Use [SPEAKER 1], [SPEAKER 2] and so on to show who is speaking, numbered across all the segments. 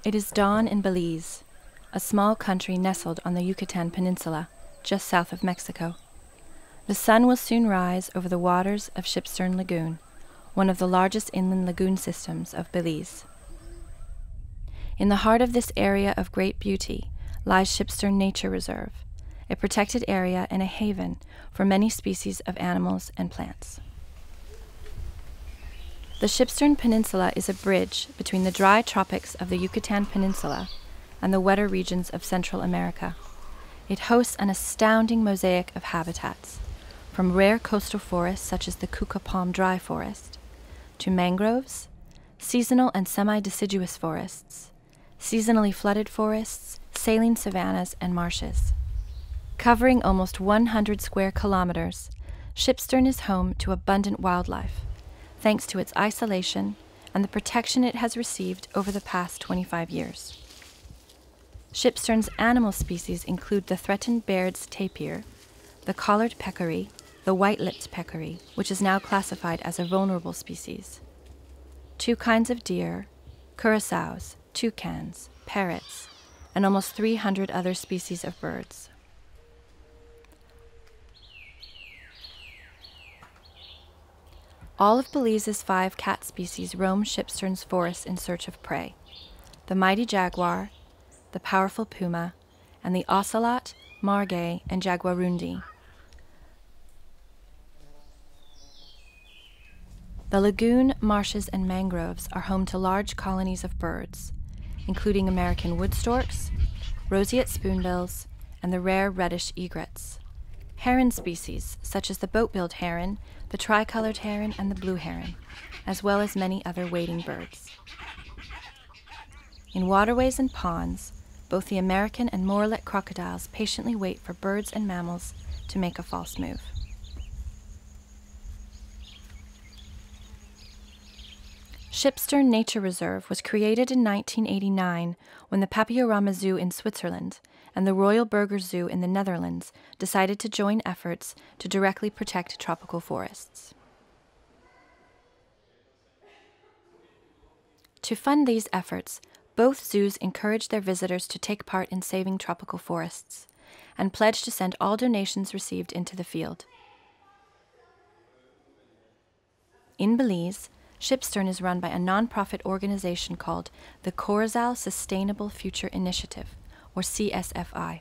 [SPEAKER 1] It is dawn in Belize, a small country nestled on the Yucatan Peninsula, just south of Mexico. The sun will soon rise over the waters of Shipstern Lagoon, one of the largest inland lagoon systems of Belize. In the heart of this area of great beauty lies Shipstern Nature Reserve, a protected area and a haven for many species of animals and plants. The Shipstern Peninsula is a bridge between the dry tropics of the Yucatan Peninsula and the wetter regions of Central America. It hosts an astounding mosaic of habitats, from rare coastal forests such as the Cuca palm dry forest, to mangroves, seasonal and semi-deciduous forests, seasonally flooded forests, saline savannas, and marshes. Covering almost 100 square kilometers, Shipstern is home to abundant wildlife, thanks to its isolation and the protection it has received over the past 25 years. Shipstern's animal species include the threatened Baird's tapir, the collared peccary, the white-lipped peccary, which is now classified as a vulnerable species, 2 kinds of deer, curassows, toucans, parrots, and almost 300 other species of birds. All of Belize's 5 cat species roam Shipstern's forests in search of prey: the mighty jaguar, the powerful puma, and the ocelot, margay, and jaguarundi. The lagoon, marshes, and mangroves are home to large colonies of birds, including American wood storks, roseate spoonbills, and the rare reddish egrets. Heron species, such as the boat-billed heron, the tricolored heron, and the blue heron, as well as many other wading birds. In waterways and ponds, both the American and Morelet crocodiles patiently wait for birds and mammals to make a false move. Shipstern Nature Reserve was created in 1989 when the Papiorama Zoo in Switzerland and the Royal Burger Zoo in the Netherlands decided to join efforts to directly protect tropical forests. To fund these efforts, both zoos encouraged their visitors to take part in saving tropical forests and pledged to send all donations received into the field. In Belize, Shipstern is run by a nonprofit organization called the Corozal Sustainable Future Initiative, or CSFI.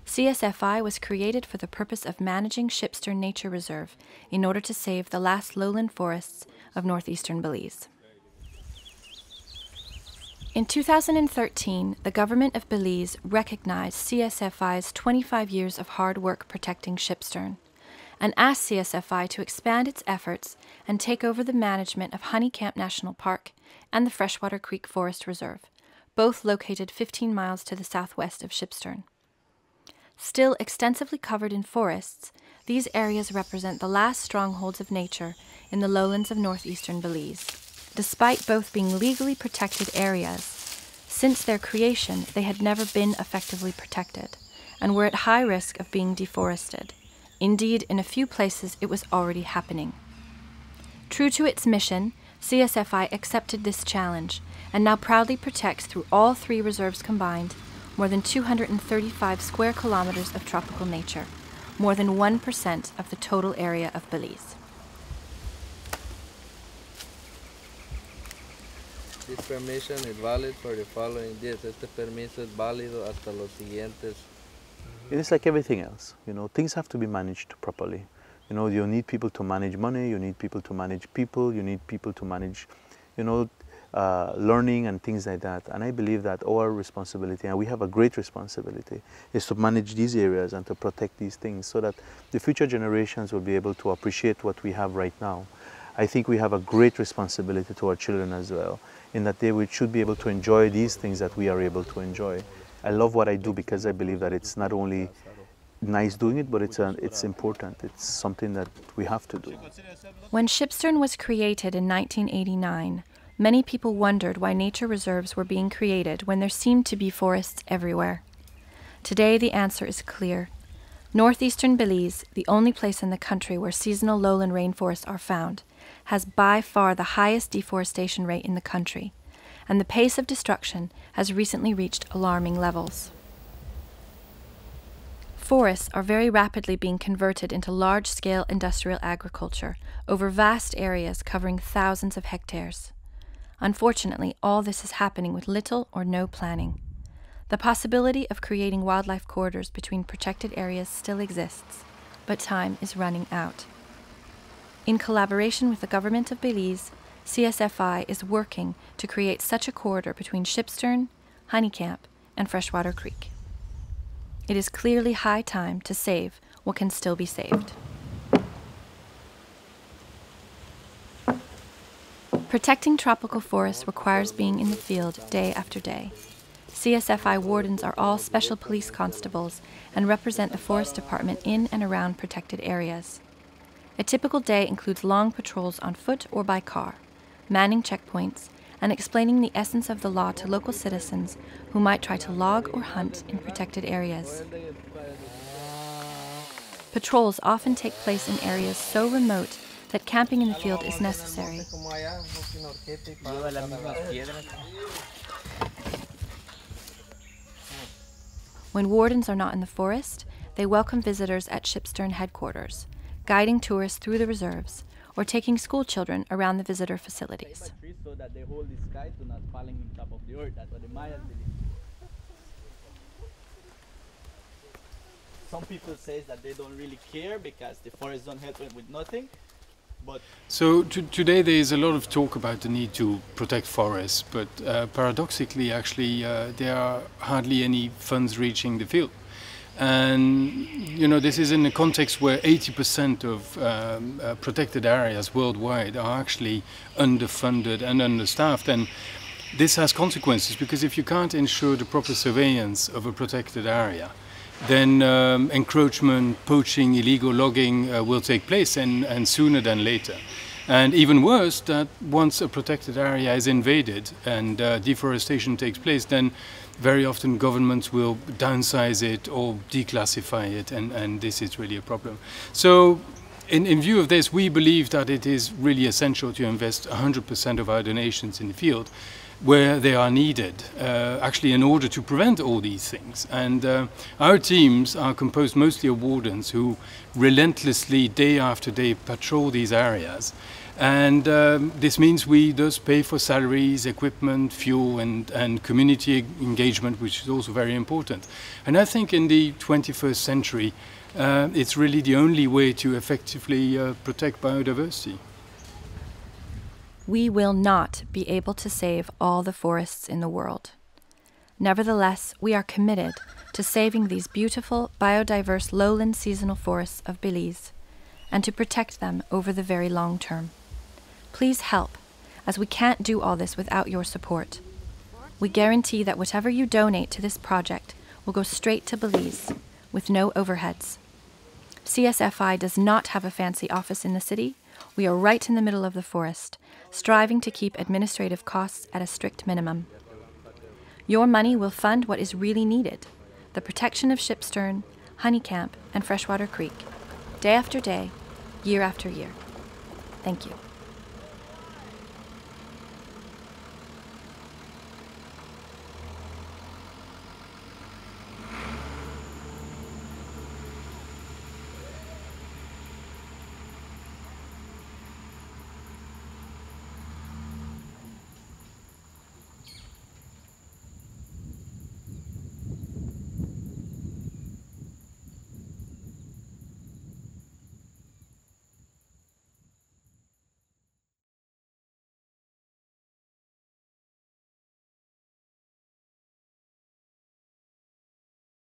[SPEAKER 1] CSFI was created for the purpose of managing Shipstern Nature Reserve in order to save the last lowland forests of northeastern Belize. In 2013, the government of Belize recognized CSFI's 25 years of hard work protecting Shipstern and asked CSFI to expand its efforts and take over the management of Honey Camp National Park and the Freshwater Creek Forest Reserve, both located 15 miles to the southwest of Shipstern. Still extensively covered in forests, these areas represent the last strongholds of nature in the lowlands of northeastern Belize. Despite both being legally protected areas, since their creation they had never been effectively protected and were at high risk of being deforested. Indeed, in a few places it was already happening. True to its mission, CSFI accepted this challenge and now proudly protects through all 3 reserves combined more than 235 square kilometers of tropical nature, more than 1% of the total area of Belize.
[SPEAKER 2] This permission is valid for the following days. Este permiso es válido hasta los siguientes.
[SPEAKER 3] It is like everything else, things have to be managed properly. You need people to manage money, you need people to manage people, you need people to manage, learning and things like that. And I believe that our responsibility, and we have a great responsibility, is to manage these areas and to protect these things so that the future generations will be able to appreciate what we have right now. I think we have a great responsibility to our children as well, in that they should be able to enjoy these things that we are able to enjoy. I love what I do because I believe that it's not only nice doing it, but it's important. It's something that we have to do.
[SPEAKER 1] When Shipstern was created in 1989, many people wondered why nature reserves were being created when there seemed to be forests everywhere. Today the answer is clear. Northeastern Belize, the only place in the country where seasonal lowland rainforests are found, has by far the highest deforestation rate in the country, and the pace of destruction has recently reached alarming levels. Forests are very rapidly being converted into large-scale industrial agriculture over vast areas covering thousands of hectares. Unfortunately, all this is happening with little or no planning. The possibility of creating wildlife corridors between protected areas still exists, but time is running out. In collaboration with the government of Belize, CSFI is working to create such a corridor between Shipstern, Honeycamp, and Freshwater Creek. It is clearly high time to save what can still be saved. Protecting tropical forests requires being in the field day after day. CSFI wardens are all special police constables and represent the Forest Department in and around protected areas. A typical day includes long patrols on foot or by car, manning checkpoints, and explaining the essence of the law to local citizens who might try to log or hunt in protected areas. Patrols often take place in areas so remote that camping in the field is necessary. When wardens are not in the forest, they welcome visitors at Shipstern headquarters, guiding tourists through the reserves, or taking school children around the visitor facilities.
[SPEAKER 4] So that they hold the sky to not falling on top of the earth. That's what the Mayans believe. Some people say that they don't really care because the forest don't help them with nothing. But
[SPEAKER 5] so today there is a lot of talk about the need to protect forests, but paradoxically, actually, there are hardly any funds reaching the field. And you know, this is in a context where 80% of protected areas worldwide are actually underfunded and understaffed, and this has consequences because if you can't ensure the proper surveillance of a protected area, then encroachment, poaching, illegal logging will take place, and sooner than later. And even worse, that once a protected area is invaded and deforestation takes place, then very often governments will downsize it or declassify it, and this is really a problem. So in view of this, we believe that it is really essential to invest 100% of our donations in the field where they are needed, actually in order to prevent all these things. And our teams are composed mostly of wardens who relentlessly, day after day, patrol these areas. And this means we thus pay for salaries, equipment, fuel, and community engagement, which is also very important. And I think in the 21st century, it's really the only way to effectively protect biodiversity.
[SPEAKER 1] We will not be able to save all the forests in the world. Nevertheless, we are committed to saving these beautiful, biodiverse lowland seasonal forests of Belize and to protect them over the very long term. Please help, as we can't do all this without your support. We guarantee that whatever you donate to this project will go straight to Belize, with no overheads. CSFI does not have a fancy office in the city. We are right in the middle of the forest, striving to keep administrative costs at a strict minimum. Your money will fund what is really needed, the protection of Shipstern, Honeycamp, and Freshwater Creek, day after day, year after year. Thank you.